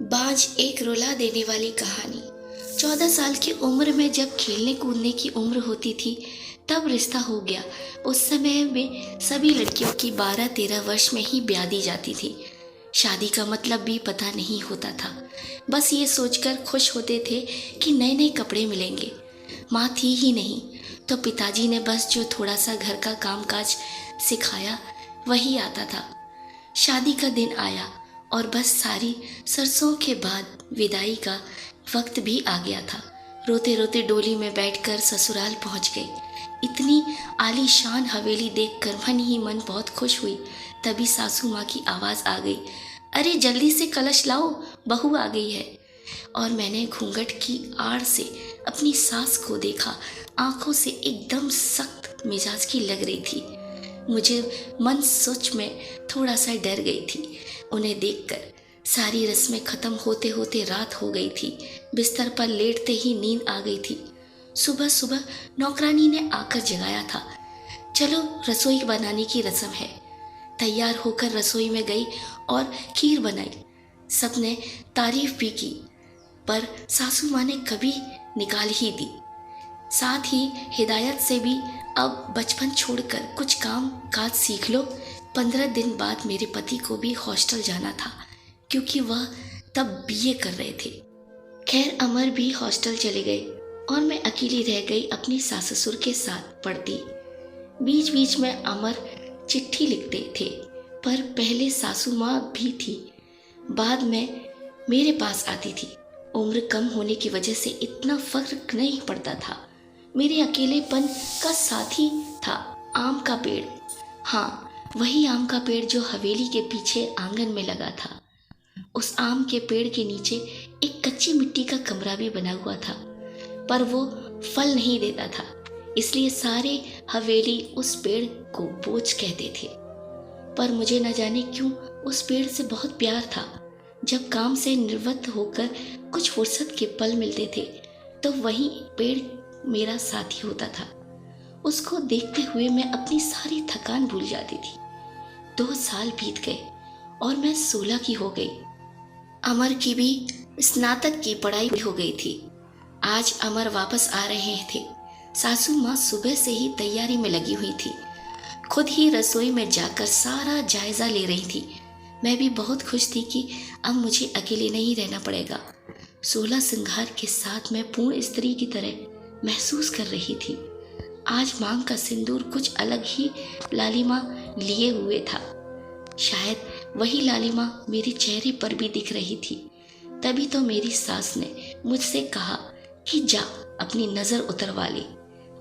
बाज एक रुला देने वाली कहानी। 14 साल की उम्र में जब खेलने कूदने की उम्र होती थी तब रिश्ता हो गया। उस समय में सभी लड़कियों की 12-13 वर्ष में ही ब्याह दी जाती थी। शादी का मतलब भी पता नहीं होता था। बस ये सोचकर खुश होते थे कि नए नए कपड़े मिलेंगे। माँ थी ही नहीं तो पिताजी ने बस जो थोड़ा सा घर का कामकाज सिखाया वही आता था। शादी का दिन आया और बस सारी सरसों के बाद विदाई का वक्त भी आ गया था। रोते रोते डोली में बैठकर ससुराल पहुंच गई। इतनी आलीशान हवेली देखकर मन ही मन बहुत खुश हुई। तभी सासू माँ की आवाज़ आ गई, अरे जल्दी से कलश लाओ, बहू आ गई है। और मैंने घूंघट की आड़ से अपनी सास को देखा। आंखों से एकदम सख्त मिजाज की लग रही थी। मुझे मन सच में थोड़ा सा डर गई थी उन्हें देखकर। सारी रस्में खत्म होते होते रात हो गई थी। बिस्तर पर लेटते ही नींद आ गई थी। सुबह सुबह नौकरानी ने आकर जगाया था, चलो रसोई बनाने की रस्म है। तैयार होकर रसोई में गई और खीर बनाई। सबने तारीफ भी की, पर सासू माँ ने कभी निकाल ही दी। साथ ही हिदायत से भी, अब बचपन छोड़कर कुछ काम काज सीख लो। 15 दिन बाद मेरे पति को भी हॉस्टल जाना था क्योंकि वह तब बीए कर रहे थे। खैर अमर भी हॉस्टल चले गए और मैं अकेली रह गई अपनी सास ससुर के साथ पढ़ती। बीच बीच में अमर चिट्ठी लिखते थे, पर पहले सासू माँ भी थी, बाद में मेरे पास आती थी। उम्र कम होने की वजह से इतना फर्क नहीं पड़ता था। मेरे अकेलेपन का साथी था आम का पेड़। हाँ, वही आम का पेड़ जो हवेली के पीछे आंगन में लगा था। उस आम के पेड़ के नीचे एक कच्ची मिट्टी का कमरा भी बना हुआ था, पर वो फल नहीं देता था, इसलिए सारे हवेली उस पेड़ को बोझ कहते थे। पर मुझे न जाने क्यों उस पेड़ से बहुत प्यार था। जब काम से निवृत्त होकर कुछ फुर्सत के पल मिलते थे तो वही पेड़ मेरा साथी होता था। उसको देखते हुए मैं अपनी सारी थकान भूल जाती थी। 2 साल बीत गए और मैं 16 की हो गई। अमर की भी स्नातक की पढ़ाई हो गई थी। आज अमर वापस आ रहे थे। सासू माँ सुबह से ही तैयारी में लगी हुई थी। खुद ही रसोई में जाकर सारा जायजा ले रही थी। मैं भी बहुत खुश थी कि अब मुझे अकेले नहीं रहना पड़ेगा। 16 श्रृंगार के साथ मैं पूर्ण स्त्री की तरह महसूस कर रही थी। आज मांग का सिंदूर कुछ अलग ही लालिमा लिए हुए था। शायद वही लालिमा मेरे चेहरे पर भी दिख रही थी। तभी तो मेरी सास ने मुझसे कहा कि जा अपनी नजर उतरवा ले,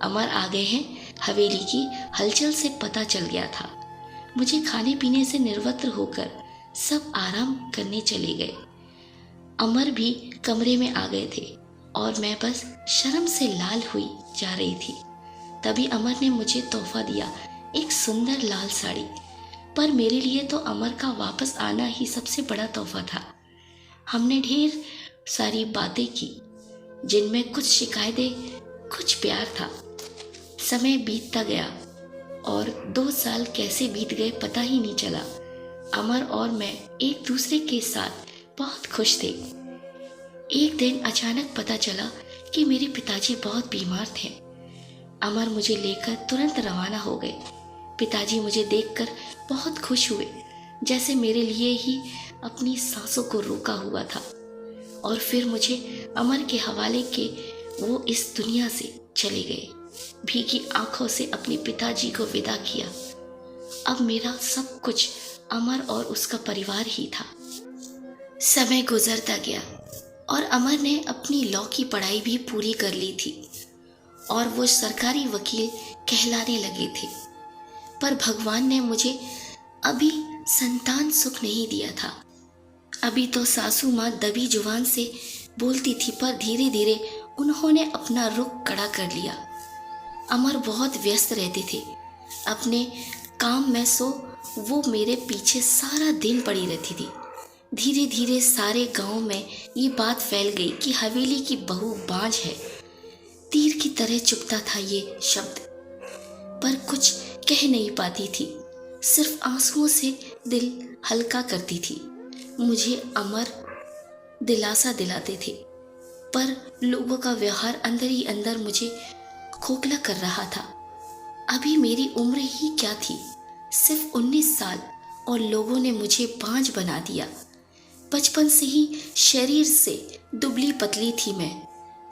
अमर आ गए हैं। हवेली की हलचल से पता चल गया था। मुझे खाने पीने से निवृत्त होकर सब आराम करने चले गए। अमर भी कमरे में आ गए थे और मैं बस शर्म से लाल हुई जा रही थी। तभी अमर ने मुझे तोहफा दिया, एक सुंदर लाल साड़ी। पर मेरे लिए तो अमर का वापस आना ही सबसे बड़ा तोहफा था। हमने ढेर सारी बातें की, जिनमें कुछ शिकायतें, कुछ प्यार था। समय बीतता गया और 2 साल कैसे बीत गए पता ही नहीं चला। अमर और मैं एक दूसरे के साथ बहुत खुश थे। एक दिन अचानक पता चला कि मेरे पिताजी बहुत बीमार थे। अमर मुझे लेकर तुरंत रवाना हो गए। पिताजी मुझे देखकर बहुत खुश हुए, जैसे मेरे लिए ही अपनी सांसों को रोका हुआ था। और फिर मुझे अमर के हवाले के वो इस दुनिया से चले गए। भीगी आंखों से अपने पिताजी को विदा किया। अब मेरा सब कुछ अमर और उसका परिवार ही था। समय गुजरता गया और अमर ने अपनी लॉ की पढ़ाई भी पूरी कर ली थी और वो सरकारी वकील कहलाने लगे थे। पर भगवान ने मुझे अभी संतान सुख नहीं दिया था। अभी तो सासू माँ दबी जुबान से बोलती थी, पर धीरे धीरे उन्होंने अपना रुख कड़ा कर लिया। अमर बहुत व्यस्त रहते थे अपने काम में, सो वो मेरे पीछे सारा दिन पड़ी रहती थी। धीरे धीरे सारे गांव में ये बात फैल गई कि हवेली की बहू बांझ है। तीर की तरह चुभता था ये शब्द, पर कुछ कह नहीं पाती थी। सिर्फ आंसुओं से दिल हल्का करती थी। मुझे अमर दिलासा दिलाते थे, पर लोगों का व्यवहार अंदर ही अंदर मुझे खोखला कर रहा था। अभी मेरी उम्र ही क्या थी, सिर्फ 19 साल, और लोगों ने मुझे बांझ बना दिया। बचपन से ही शरीर से दुबली पतली थी मैं।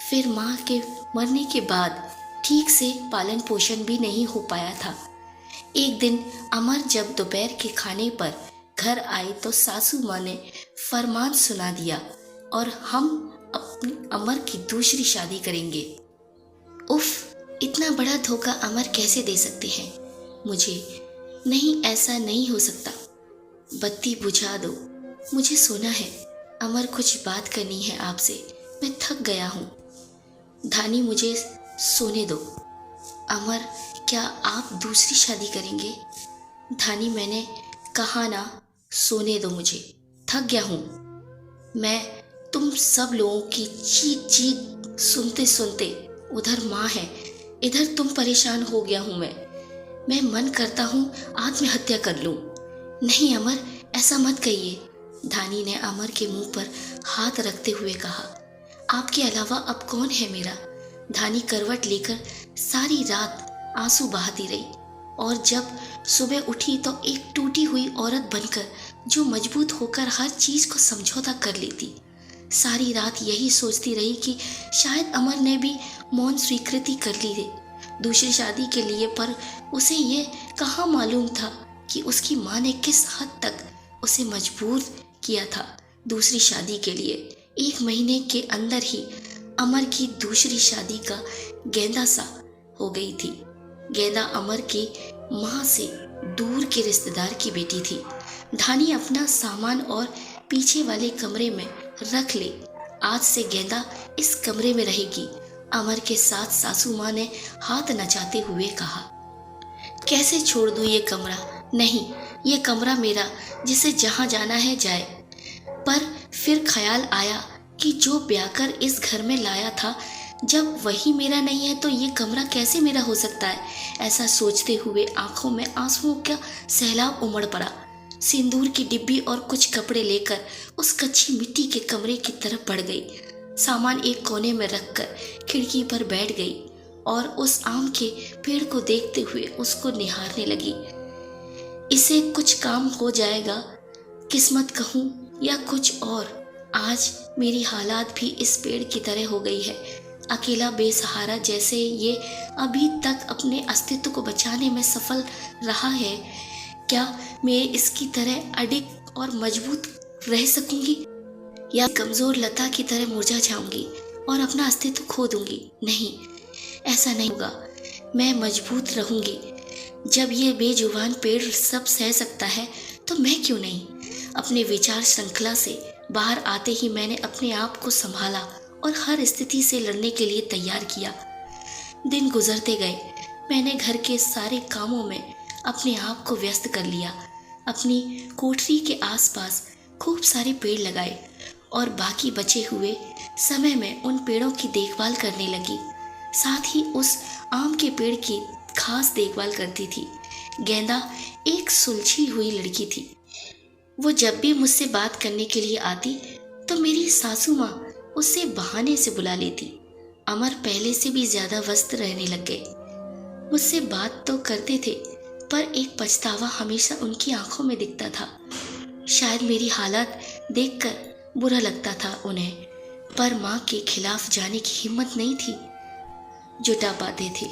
फिर माँ के मरने के बाद ठीक से पालन पोषण भी नहीं हो पाया था। एक दिन अमर जब दोपहर के खाने पर घर आई तो सासू माँ ने फरमान सुना दिया और हम अपनी अमर की दूसरी शादी करेंगे। उफ, इतना बड़ा धोखा अमर कैसे दे सकते हैं मुझे? नहीं, ऐसा नहीं हो सकता। बत्ती बुझा दो, मुझे सोना है। अमर, कुछ बात करनी है आपसे, मैं थक गया हूँ। धानी, मुझे सोने दो। अमर, क्या आप दूसरी शादी करेंगे? धानी, मैंने कहा ना, सोने दो मुझे, थक गया हूँ मैं। तुम सब लोगों की चीख चीख सुनते सुनते, उधर माँ है, इधर तुम परेशान हो गया हूँ मैं मन करता हूँ आत्महत्या कर लूँ। नहीं अमर, ऐसा मत कहिए, धानी ने अमर के मुंह पर हाथ रखते हुए कहा। आपके अलावा अब कौन है मेरा? धानी करवट लेकर सारी रात आंसू बहाती रही और जब सुबह उठी तो एक टूटी हुई औरत बनकर, जो मजबूत होकर हर चीज को समझौता कर लेती। सारी रात यही सोचती रही कि शायद अमर ने भी मौन स्वीकृति कर ली है दूसरी शादी के लिए, पर उसे ये कहाँ मालूम था कि उसकी माँ ने किस हद तक उसे मजबूर किया था दूसरी शादी के लिए। 1 महीने के अंदर ही अमर की दूसरी शादी का गेंदा सा हो गई थी। गेंदा अमर की माँ से दूर के रिश्तेदार की बेटी थी। धानी अपना सामान और पीछे वाले कमरे में रख ले, आज से गेंदा इस कमरे में रहेगी, अमर के साथ सासू माँ ने हाथ नचाते हुए कहा। कैसे छोड़ दूं ये कमरा? नहीं, ये कमरा मेरा, जिसे जहाँ जाना है जाए। पर फिर ख्याल आया कि जो ब्याकर इस घर में लाया था, जब वही मेरा नहीं है तो ये कमरा कैसे मेरा हो सकता है? ऐसा सोचते हुए आंखों में आंसुओं का सैलाब उमड़ पड़ा। सिंदूर की डिब्बी और कुछ कपड़े लेकर उस कच्ची मिट्टी के कमरे की तरफ बढ़ गई। सामान एक कोने में रखकर खिड़की पर बैठ गई और उस आम के पेड़ को देखते हुए उसको निहारने लगी। इसे कुछ काम हो जाएगा, किस्मत कहूँ या कुछ और। आज मेरी हालात भी इस पेड़ की तरह हो गई है, अकेला बेसहारा, जैसे ये अभी तक अपने अस्तित्व को बचाने में सफल रहा है। क्या मैं इसकी तरह अडिग और मजबूत रह सकूंगी, या कमजोर लता की तरह मुरझा जाऊंगी और अपना अस्तित्व खो दूंगी? नहीं, ऐसा नहीं होगा। मैं मजबूत रहूंगी। जब ये बेजुबान पेड़ सब सह सकता है तो मैं क्यों नहीं? अपने विचार श्रृंखला से बाहर आते ही मैंने अपने आप को संभाला और हर स्थिति से लड़ने के लिए तैयार किया। दिन गुजरते गए, मैंने घर के सारे कामों में अपने आप को व्यस्त कर लिया। अपनी कोठरी के आसपास खूब सारे पेड़ लगाए और बाकी बचे हुए समय में उन पेड़ों की देखभाल करने लगी। साथ ही उस आम के पेड़ की खास देखभाल करती थी। गेंदा एक सुलझी हुई लड़की थी। वो जब भी मुझसे बात करने के लिए आती तो मेरी सासू माँ उसे बहाने से बुला लेती। अमर पहले से भी ज्यादा व्यस्त रहने लग गए। मुझसे बात तो करते थे, पर एक पछतावा हमेशा उनकी आंखों में दिखता था। शायद मेरी हालत देखकर बुरा लगता था उन्हें, पर माँ के खिलाफ जाने की हिम्मत नहीं थी जुटा पाते थे।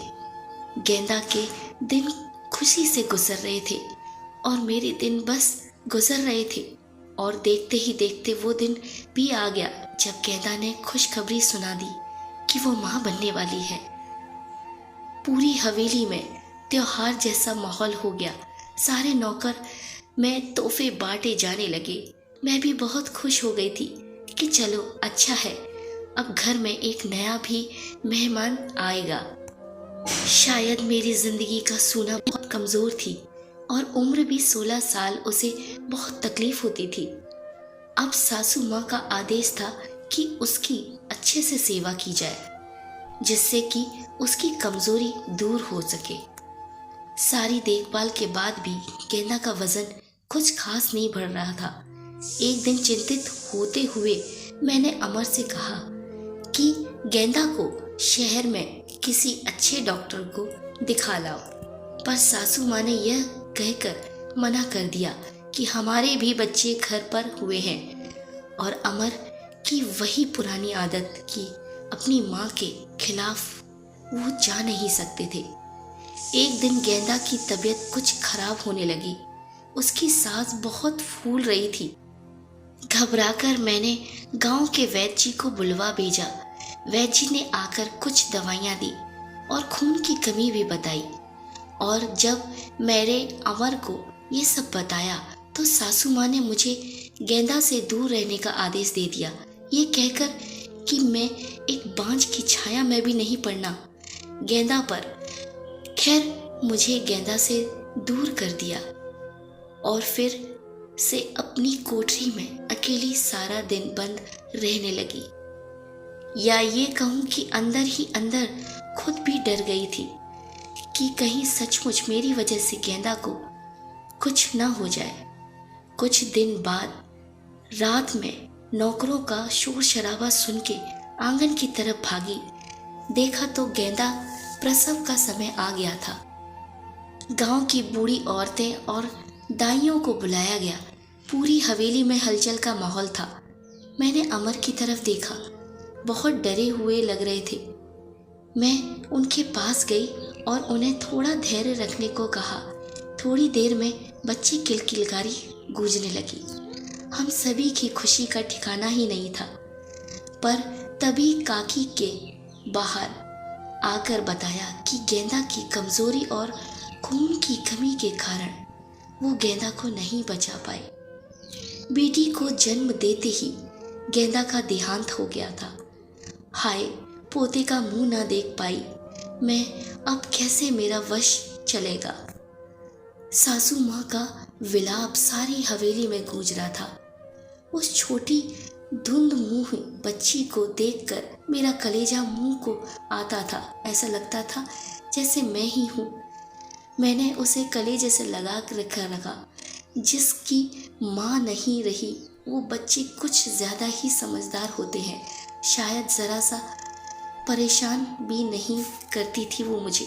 गेंदा के दिन खुशी से गुजर रहे थे और मेरे दिन बस गुजर रहे थे, और देखते ही देखते वो दिन भी आ गया जब गेंदा ने खुशखबरी सुना दी कि वो माँ बनने वाली है। पूरी हवेली में त्योहार जैसा माहौल हो गया। सारे नौकर में तोहफे बांटे जाने लगे। मैं भी बहुत खुश हो गई थी कि चलो अच्छा है, अब घर में एक नया भी मेहमान आएगा। शायद मेरी जिंदगी का सूना बहुत कमजोर थी और उम्र भी 16 साल, उसे बहुत तकलीफ होती थी। अब सासू माँ का आदेश था कि उसकी अच्छे से सेवा की जाए, जिससे कि उसकी कमजोरी दूर हो सके। सारी देखभाल के बाद भी गेंदा का वजन कुछ खास नहीं बढ़ रहा था। एक दिन चिंतित होते हुए मैंने अमर से कहा कि गेंदा को शहर में किसी अच्छे डॉक्टर को दिखा लाओ, पर सासू माँ ने यह कहकर मना कर दिया कि हमारे भी बच्चे घर पर हुए हैं और अमर की वही पुरानी आदत कि अपनी माँ के खिलाफ वो जा नहीं सकते थे। एक दिन गेंदा की तबीयत कुछ खराब होने लगी। उसकी सांस बहुत फूल रही थी। घबराकर मैंने गांव के वैद्य जी को बुलवा भेजा। वैद्य जी ने आकर कुछ दवाइयाँ दी और खून की कमी भी बताई। और जब मेरे अमर को ये सब बताया तो सासू माँ ने मुझे गेंदा से दूर रहने का आदेश दे दिया, ये कहकर कि मैं एक बांझ की छाया में भी नहीं पड़ना गेंदा पर। खैर मुझे गेंदा से दूर कर दिया और फिर से अपनी कोठरी में अकेली सारा दिन बंद रहने लगी, या ये कहूँ कि अंदर ही अंदर खुद भी डर गई थी कि कहीं सचमुच मेरी वजह से गेंदा को कुछ न हो जाए। कुछ दिन बाद रात में नौकरों का शोर शराबा सुन के आंगन की तरफ भागी। देखा तो गेंदा प्रसव का समय आ गया था। गांव की बूढ़ी औरतें और दाइयों को बुलाया गया। पूरी हवेली में हलचल का माहौल था। मैंने अमर की तरफ देखा, बहुत डरे हुए लग रहे थे। मैं उनके पास गई और उन्हें थोड़ा धैर्य रखने को कहा। थोड़ी देर में बच्ची किलकिलकारी गूंजने लगी। हम सभी की खुशी का ठिकाना ही नहीं था। पर तभी काकी के बाहर आकर बताया कि गेंदा की कमजोरी और खून की कमी के कारण वो गेंदा को नहीं बचा पाए। बेटी को जन्म देते ही गेंदा का देहांत हो गया था। हाय, पोते का मुंह ना देख पाई मैं, अब कैसे मेरा वश चलेगा। सासू माँ का विलाप सारी हवेली में गूंज रहा था। उस छोटी धुंध मुंह बच्ची को देखकर मेरा कलेजा मुंह को आता था। ऐसा लगता था जैसे मैं ही हूँ। मैंने उसे कलेजे से लगा रखा। जिसकी माँ नहीं रही वो बच्चे कुछ ज़्यादा ही समझदार होते हैं। शायद ज़रा सा परेशान भी नहीं करती थी वो मुझे,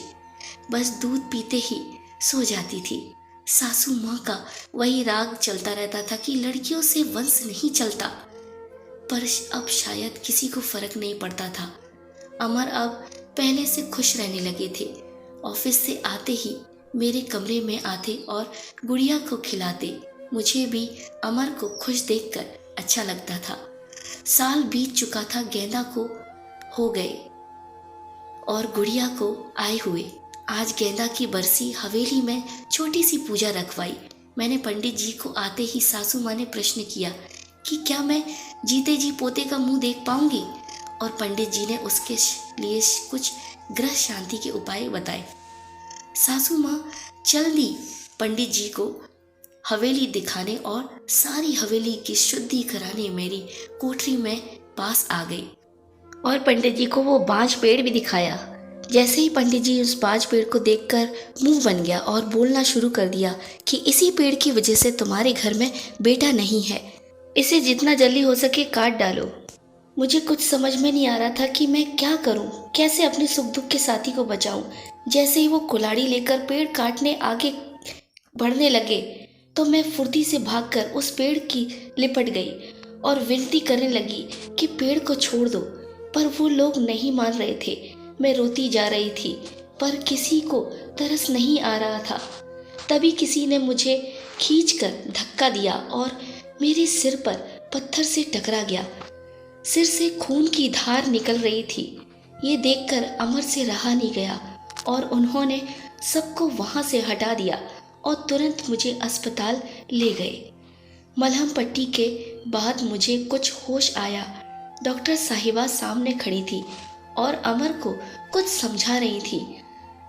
बस दूध पीते ही सो जाती थी। सासू माँ का वही राग चलता रहता था कि लड़कियों से वंश नहीं चलता, पर अब शायद किसी को फर्क नहीं पड़ता था। अमर अब पहले से खुश रहने लगे थे। ऑफिस से आते ही मेरे कमरे में आते और गुड़िया को खिलाते। मुझे भी अमर को खुश देखकर अच्छा लगता था। साल बीत चुका था, गेंदा को हो गए और गुड़िया को आए हुए। आज गेंदा की बरसी, हवेली में छोटी सी पूजा रखवाई। मैंने पंडित जी को आते ही सासू माँ ने प्रश्न किया कि क्या मैं जीते जी पोते का मुंह देख पाऊंगी, और पंडित जी ने उसके लिए कुछ ग्रह शांति के उपाय बताए। सासू माँ चल दी पंडित जी को हवेली दिखाने और सारी हवेली की शुद्धि कराने मेरी कोठरी में पास आ गई और पंडित जी को वो बांझ पेड़ भी दिखाया। जैसे ही पंडित जी उस बांझ पेड़ को देखकर मुंह बन गया और बोलना शुरू कर दिया कि इसी पेड़ की वजह से तुम्हारे घर में बेटा नहीं है, इसे जितना जल्दी हो सके काट डालो। मुझे कुछ समझ में नहीं आ रहा था कि मैं क्या करूं, कैसे अपने सुख दुख के साथी को बचाऊं। जैसे ही वो कुल्हाड़ी लेकर पेड़ काटने आगे बढ़ने लगे तो मैं फुर्ती से भागकर उस पेड़ की लिपट गई और विनती करने लगी कि पेड़ को छोड़ दो, पर वो लोग नहीं मान रहे थे। मैं रोती जा रही थी पर किसी को तरस नहीं आ रहा था। तभी किसी ने मुझे खींचकर धक्का दिया और मेरे सिर पर पत्थर से टकरा गया। सिर से खून की धार निकल रही थी। ये देखकर अमर से रहा नहीं गया और उन्होंने सबको वहां से हटा दिया और तुरंत मुझे अस्पताल ले गए। मलहम पट्टी के बाद मुझे कुछ होश आया। डॉक्टर साहिबा सामने खड़ी थी और अमर को कुछ समझा रही थी।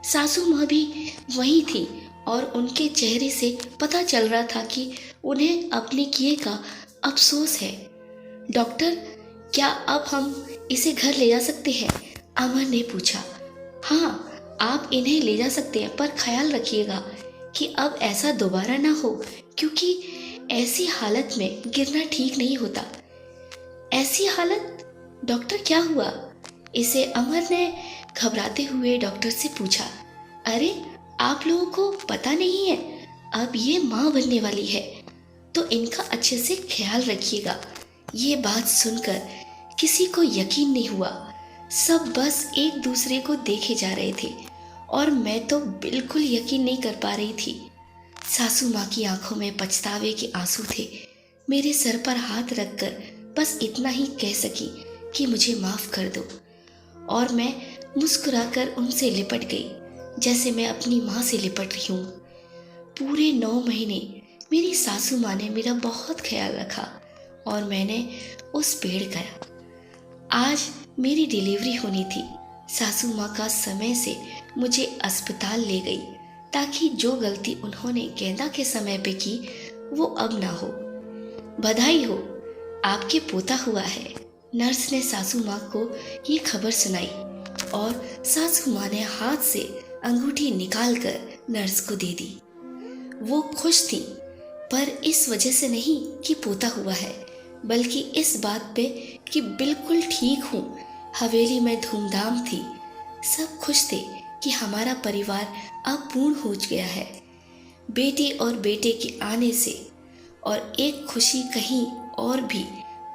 सासू माँ भी वहीं थी और उनके चेहरे से पता चल रहा था कि उन्हें अपने किए का अफसोस है। डॉक्टर, क्या अब हम इसे घर ले जा सकते हैं? अमर ने पूछा। हाँ, आप इन्हें ले जा सकते हैं, पर ख्याल रखिएगा कि अब ऐसा दोबारा ना हो, क्योंकि ऐसी हालत में गिरना ठीक नहीं होता। ऐसी हालत, डॉक्टर क्या हुआ? इसे अमर ने घबराते हुए डॉक्टर से पूछा। अरे, आप लोगों को पता नहीं है, अब ये माँ बनने वाली है, तो इनका अच्छे से ख्याल रखिएगा। ये बात सुनकर किसी को यकीन नहीं हुआ। सब बस एक दूसरे को देखे जा रहे थे और मैं तो बिल्कुल यकीन नहीं कर पा रही थी। सासू माँ की आंखों में पछतावे के आंसू थे। मेरे सर पर हाथ रखकर बस इतना ही कह सकी कि मुझे माफ कर दो, और मैं मुस्कुराकर उनसे लिपट गई जैसे मैं अपनी माँ से लिपट रही हूँ। पूरे 9 महीने मेरी सासू माँ ने मेरा बहुत ख्याल रखा और मैंने उस पेड़ गया। आज मेरी डिलीवरी होनी थी। सासू माँ का समय से मुझे अस्पताल ले गई ताकि जो गलती उन्होंने गेंदा के समय पे की वो अब ना हो। बधाई हो, आपके पोता हुआ है। नर्स ने सासू माँ को ये खबर सुनाई और सासू माँ ने हाथ से अंगूठी निकालकर नर्स को दे दी। वो खुश थी, पर इस वजह से नहीं कि पोता हुआ है, बल्कि इस बात पे कि बिल्कुल ठीक हूँ। हवेली में धूमधाम थी, सब खुश थे कि हमारा परिवार अब पूर्ण हो गया है। बेटी और बेटे के आने से और एक खुशी कहीं और भी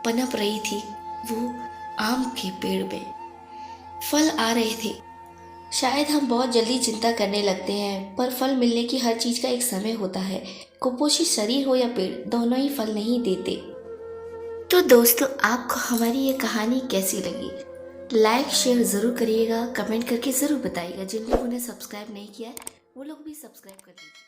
पनप रही थी, वो आम के पेड़ में फल आ रहे थे। शायद हम बहुत जल्दी चिंता करने लगते हैं, पर फल मिलने की हर चीज़ का एक समय होता है। कुपोषित शरीर हो या पेड़, दोनों ही फल नहीं देते। तो दोस्तों, आपको हमारी ये कहानी कैसी लगी? लाइक शेयर ज़रूर करिएगा, कमेंट करके ज़रूर बताइएगा। जिन लोगों ने सब्सक्राइब नहीं किया है वो लोग भी सब्सक्राइब कर दीजिए।